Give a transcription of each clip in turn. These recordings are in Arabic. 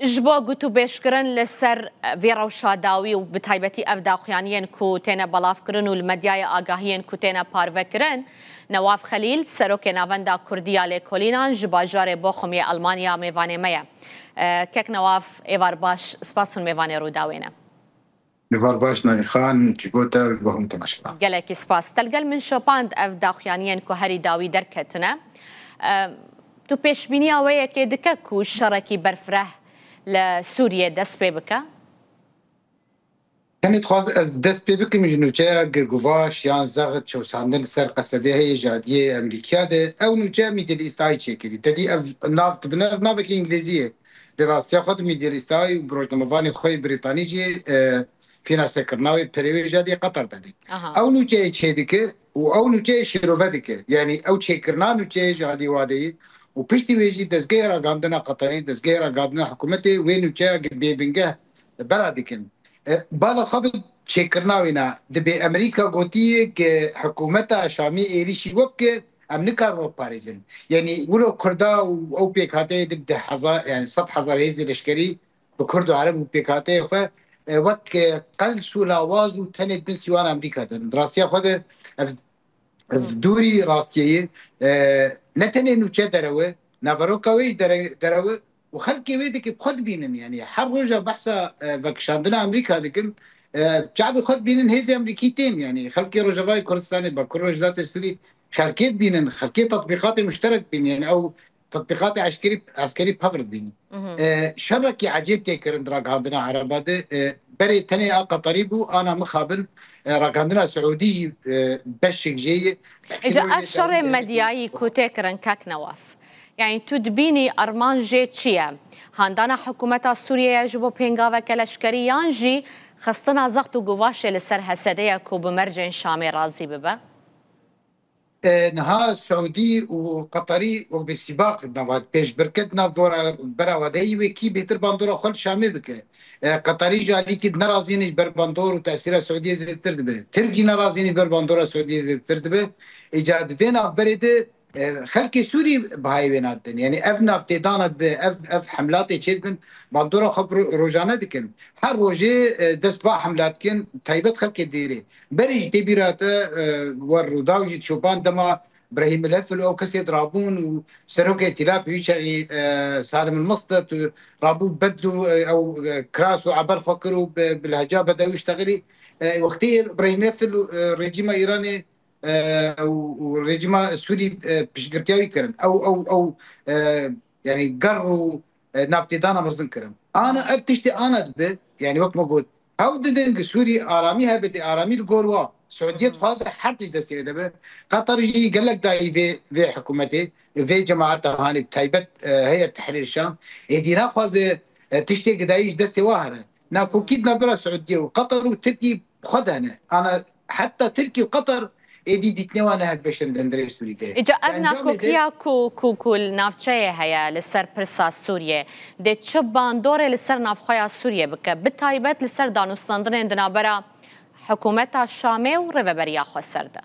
جبا قوتو بيشكرن لسر فيرا وشاداوي وبتايبتي أفدا خيانيين كو تينا بلافكرن والمديايا آقاهيين كو تينا بارفكرن نواف خليل سروك نافندا كرديا لكولينان جبا جاري بوخمي ألمانيا ميفاني ميا كيك نواف إيوار باش سباسون ميفاني روداوينا نفار باش نايخان جبوتا وجبهم تماشلا قالك سباس تلقل من شوباند أفدا خيانيين كو هري داوي دركتنا تو بيش بينيا ويا كي دكاكو الشركي برفره لسوريا دست پێ بکە؟ كانت خواز از دست پێ بکەم ژنوچەیە گرگوڤاش یان زەغت چەوساندن سەر قەسەدەی هەیە ژادیە ئەمریکا دێ ئەو نوچە میدلیستایی چێکردی تەدی ئەv ناو تبنە ناوێکی ئینگلیزیە لە ڕاستیا خۆت میدلیستایی و برۆژنەمەڤانی خۆی بریتانی جێ فینانسەکردناوی پەرێوەی ژادی قەتەر دەدی ئەو نوچەیە چێ دکە و ئەو نوچەیە شیرۆڤە دکە یعنی ئەو چێکردنا نوچەیە ژادی وادەیە و پشتی وێژی دەستگای ڕاگاندنا قەتەری دەستگای ڕاگاندنا حکوومەتێ وێ نوچەیە بێبنگە بەرا دکن بالا خبت چێکردناوینا دەبێ ئەمریکا گوتیە کە حکوومەتە شامی عێریشی وە بکە ئەم نکار ڕۆپارێزن یعنی ولۆ کوردا و ئەو پێکهاتەیە دبدە حەزار یعنی 100,000 هێزی لەشکەری بە کورد و عەرەب و پێکهاتەیە خۆ وەک قەلس و لاواز و تەنێت بن سیوان ئەمریکا دەن ڕاستیا خۆ دووری ڕاستیەیە نەتەنێ نوچە دەرەوە ناڤەرۆکەوەی دەرەوە و خەلکی وێ دکە خۆت بینن یعنی هەر ڕۆژە بەحسە ڤەکشاندنا ئەمریکا دکن چاوی خۆت بینن هێزی ئەمریکی تێن یعنی خەلکی ڕۆژەڤای کوردستانی بە کوڕۆژداتی سووری خەلکێت بینن خەلکێ تەطبیقاتی مشترک بینن ئەو تطبیقاتی عسکەری پەڤرت بینن شەڕێکی عەجیب تێکردن ڕاگەاندنا عەرەبادە بەرێ تەنێ ئا قەتەری بوو ئانا مخابن ڕاگەاندنا سعودی بەشێک ژێیە ئیجا ئەف شەڕێ مەدیایی کو تێکردن کاک نەواف يعني تو دبيني أرمان جي تشيا هاندانا حكومة سوريا يجبو بينغاوة كالاشكري يانجي خصنا زغتو قواشي لسر هسدية كو بمرجن شامي رازي ببا نها سعودي وقطري وبسباق نواد بيش بركتنا فورا براودي وكي بيتر باندورا خل شامي بك قطري جالي كد نرازينش بر باندور وتأثير السعودية زي تردبه ترجي نرازيني بر باندورا السعودية زي تردبه إيجاد فينا بريده خلقي سوري بهاي ويناتن يعني اف نافتيدانت اف حملات تشدن باندورا خبر روجانه دكن هر روجي دست حملات كن تايبت خلقي ديري بريج دبيراته والروداوجي شوبان دما ابراهيم الهفل او كسيد رابون وسروك ائتلاف يشغي سالم المصدر رابو بدو او كراس وعبر فكروا بالهجاء بدأوا يشتغلي وقتي ابراهيم الهفل رجيم ايراني والرجيم السوري بشكرتياوي كرن او يعني قروا نافتيدانا مزن كرن انا ابتشتي انا دب يعني وقت ما قلت او ددن سوري اراميها بدي ارامي الجوروا سعوديه فاز حتى دستي دب قطر يجي قال لك داي في حكومتي في جماعتها هاني بتايبت هي التحرير الشام يدينا فاز تشتي قدايش دستي واهره ناكو كيد نبرا سعوديه وقطر وتركي خدها انا حتى تركي وقطر ایدی دیتنوانه هک بشن دندری سوری ده. إجا أبنا كوكيا كو النافچه هيا لسر برسا سوريا ده تشبان دوره لسر نافخايا سوريا بك بتايبت لسر دانوستاندن دنابرا حكومة الشامي وريفبريا خو السر ده.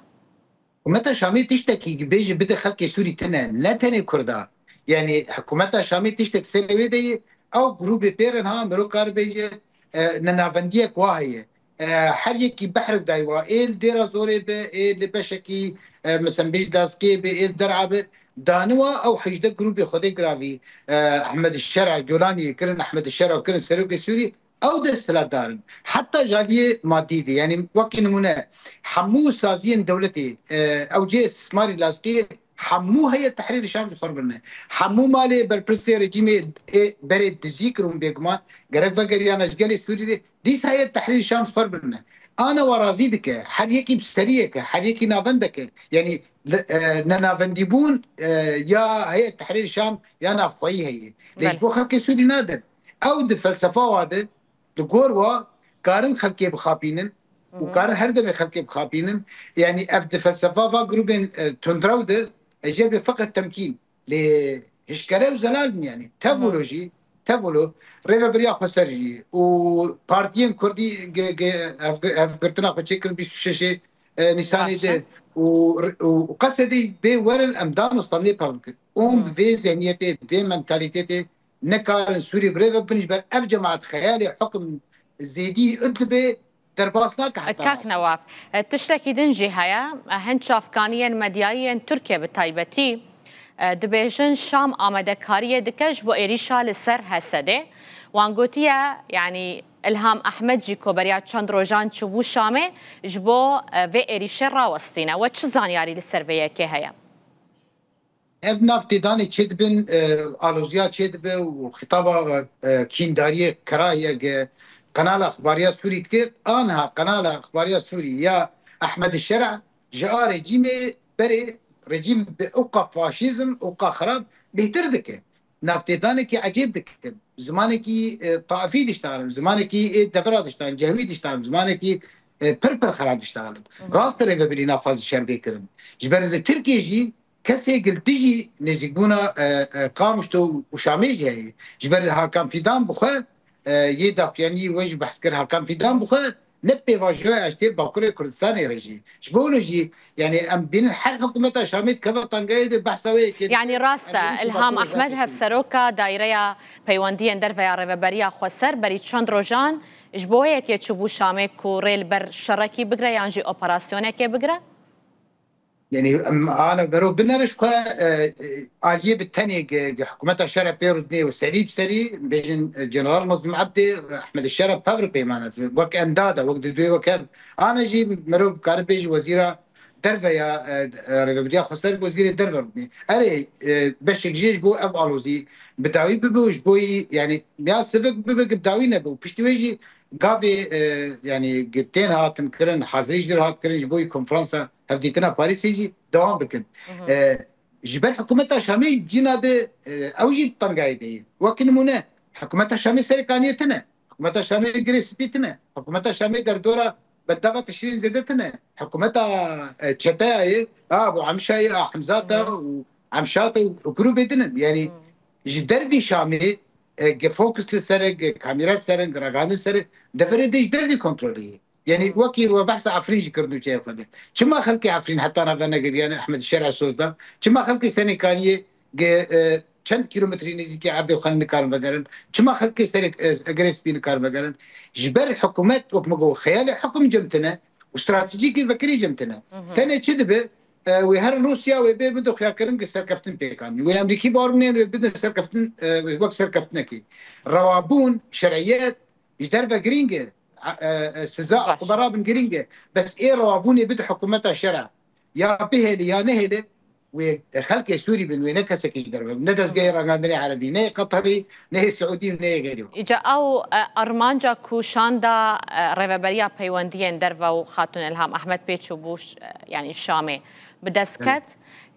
حكومة الشامي تشتكي بيجي بده خلق سوري تنه لا تنه كردا يعني حكومة الشامي تشتكي سلوي ده أو جروب بيرن ها مروكار بيجي ننافندية كواهية هر یکی بحر دایوا ایل دیرا زوری به ایل بشکی مثلا بیش داسکی به ایل درعب دانوا او حجده گروپ خودی گراوی احمد الشرع جولانی کرن احمد الشرع کرن سروک سوری او دستلات دارن حتى جاليه مادي دي يعني وكي نمونه حمو سازين دولتي او جي استثماري لاسكي حمو هي التحرير الشام خربنا حمو مالي بالبرسي رجيمي بريد ذكرهم بيكمان قرق بقريانا جالي سوري ديس هي التحرير الشام خربنا انا ورازيدك حريكي بستريك حريكي نافندك يعني نافنديبون يا هي التحرير الشام يا نافقي هي ليش بو خلقي سوري نادر او دي فلسفه هذا لقوروا كارن خلقي بخابينن وكارن هردم خلقي بخابينن يعني اف دي فلسفه جروبين تندراود اجابه فقط تمكين لهشكره وزلال يعني تافولوجي تافولو ريفا بريا خسرجي وبارتيين كردي افغرتنا بتشكل بيسوشي نيساني ده وقصدي بورن امدان وصلني بارك في ذهنيته في منتاليتي نكارن سوري بريفا بنجبر اف جماعة خيالي حكم زيدي ادلبي درباسلاك حتى كاك نواف تشتكي دنجي هيا هن شافكانيا مديايا تركيا بالتايبتي دبيجن شام آمده كاريه دكش بو إيريشا لسر هسده وانگوتيا يعني الهام احمد جي كوبريا چندروجان چبو شامه جبو في إيريشا راوستينا وچ زانياري لسر في كي هيا اف نافتی دانی چید بن آلوزیا چید به و خطابا کینداری کرایه قناة اخبارية سوري تكت انها قناة اخبارية سوري يا احمد الشرع جاء رجيم بري رجيم اوقع فاشيزم اوقع خراب بيهتردك نافتيداني كي عجيب دك زمانك طائفي تشتغل زمانك دفرات تشتغل جهوي تشتغل زمانك بربر خراب تشتغل راس ترى بلي نافذ الشر بيكرم جبر تركي جي کسی گل تیجی نزیکبونا قامشتو و شامیج هی جبر هاکام فیدان بخه یه دافیانی وش بحث کر هاکام فیدان بخه نبي واجهه اشتير باكوري كردستان يرجي شبونه جي يعني ام بين الحل حكومه شاميت كذا طنقايد بحثوي يعني راستا الهام احمد هفسروكا دايره بيواندي اندر في ريبريا خسر بري چندروجان جبويه كي تشبو شامي كوريل بر شركي بقرا يانجي اوبراسيونه كي بقرا يعني انا برو بنرش آلية بالتاني حكومتها الشرع بيرودني والسعيد سري بيجن جنرال مصدوم عبدي احمد الشرع بافر بيمانه وك اندادا وك دوي وك انا جي مرو كان بيجي وزيره درفه يا ريبريا خسر وزير الدرفه ردني اري باش جيش بو اف الوزي بداوي ببوش بوي يعني يا سيفك بداوي نبو بشتويجي قافي يعني قلتين هاتن كرن حازيجر هات كرن جبوي كونفرنسا هفديتنا باريس يجي دوام بكن جبال حكومتها شامي جينا ده اوجي طنقاي دي وكن منا حكومتها شامي سرقانيتنا حكومتها شامي جريس بيتنا حكومتها شامي دردورة بدغة تشرين زدتنا حكومتها تشتاي ابو عمشاي حمزاته وعمشاته وكروب دنا يعني جدرفي شامي فوكس لسرق كاميرات سرق رقان سرق دفر ديش درفي كنترولي يعني وكي وبحث عفرين كردو شيء فده كما خلقي عفرين حتى انا فانا قريان احمد الشارع السوس ده كما خلقي سنه كانيه چند كيلومتر نزيكي عرضي وخلني كارن فقرن كما خلقي سرق اجريس بين كارن فقرن جبر الحكومات وكما خيال حكم جمتنا واستراتيجيكي فكري جمتنا تاني كذبه وهر روسيا وبي بدو خياكرن سركفتن بيكان وامريكي بورنين بدنا سركفتن وقت سركفتنكي روابون شرعيات يجدر فقرينجه سزاء خبراء بن جرينجا بس ايه روابوني بده حكومتها شرع يا بهلي يا نهلي وخلق سوري بن وينكسك يجدر ندس غير غاندري عربي نه قطري نه سعودي نه غيره اجا او ارمانجا كوشاندا ريفابريا بيوانديان درفا وخاتون الهام احمد بيتشو بوش يعني الشامي بدسكت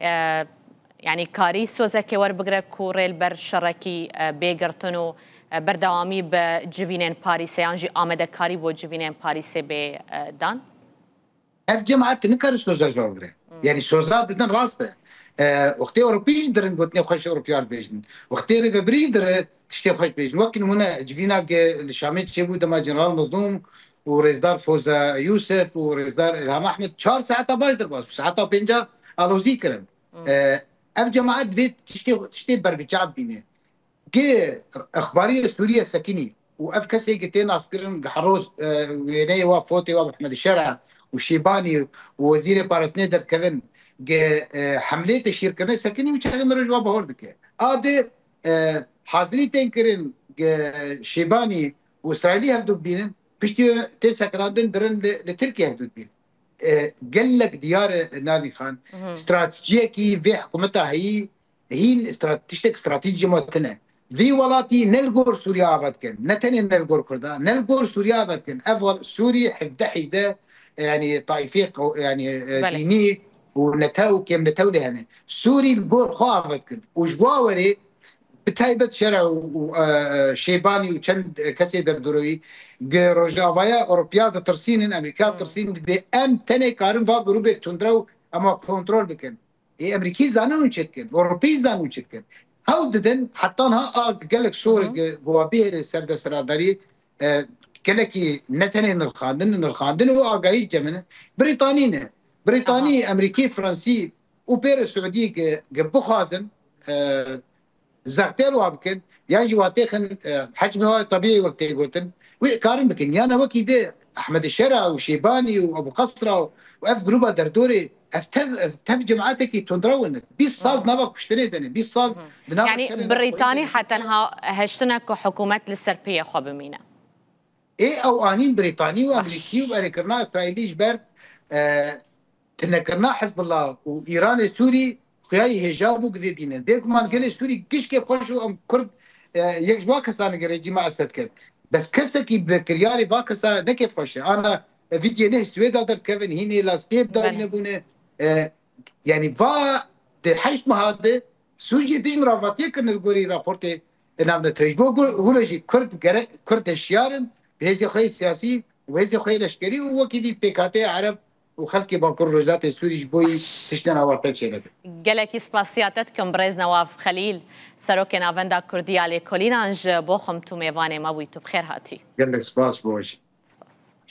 يعني كاري سوزكي وربقرا كوريل بر شركي بيغرتنو بردوامی به جوینن پاریسه آنجی آمده کاری با جوینن پاریسه به دان؟ اف جماعت نکار سوزا جوگره یعنی سوزا دادن راسته وقتی اوروبیش درن گوتنی خوش اوروبیار بیشن وقتی ربریش در تشتی خوش بیشن وقتی هنا جوینا شامل چه بود ما جنرال مظلوم و رئیسدار فوزا یوسف و رئیسدار الهام احمد 4 ساعت باش در باز ساعت 5 الوزی کرن اف جماعت وید تشتی برگچاب بینه كي اخباريه سوريا سكني وافكسي قتين عسكرين حروس ويني وفوتي واحمد الشرع وشيباني ووزير بارسنيدر كيفن حملات الشركه سكني مش هذا مرجوا بهوردك ادي حاضري تنكرين شيباني واسرائيلي هفدو بينن بيشتي تسكرادن درن لتركيا هفدو بين قال لك ديار نالي خان استراتيجيه كي في حكومتها هي استراتيجيه متنه في ولاتي نلقور سوريا افاتكن نتني نلقور كردا نلقور سوريا افاتكن افضل سوري حفتحي ده يعني طائفيه يعني ديني ونتاو كم نتاو لهنا سوري القور خافتكن وجواوري بتايبت شرع وشيباني وشند كسي دردروي روجافايا اوروبيا ترسين امريكا ترسين بام تني كارن فا جروب تندرو اما كنترول بكن اي امريكي زانو نشكن اوروبي زانو نشكن هاو ددن حطانها قال لك صور جوابيه سرد سرادري قال لك نتني نرخاندن واقعي جمن بريطاني امريكي فرنسي وبير السعودي بخازن زغتير وابكن يا جواتيخن حجم هو طبيعي وقت يقولن وكارن بكن يانا وكي ده احمد الشرع وشيباني وابو قصره واف جروبا دردوري افتف جماعتك تندرون 20 صال نبق اشتريتني 20 صال يعني بريطاني حتى هشتنك حكومات للسربيه خو بمينا ايه او انين بريطاني وامريكي وامريكا اسرائيلي جبر تنكرنا حزب الله وايران سوري خياي هجابو كذي دينا ديك ما نقول سوري كيش كيف خوشوا ام كرد يك واكسان جريجي ما اسد بس كسكي بكرياري واكسا نكيف خوش انا فيديو نه سويدا درت كيفن هيني لاسبيب داينا بونه يعني فا دي حيش ما هذا سوجي تجمرا فاتيكن الغوري رابورتي نعم تجبو غورجي كرد الشيارن بهذه خوي سياسي وهذه خوي لشكري وكيدي بيكاتي عرب وخلقي باكر رجات سوري جبوي تشتنا ورطة شيء جلكي سپاسیاتتکم برز نواف خلیل سروک ناوندا کردی علی کلینانج بخم تو میوانه ما بوی تو بخیر هاتی جلك سپاس بوش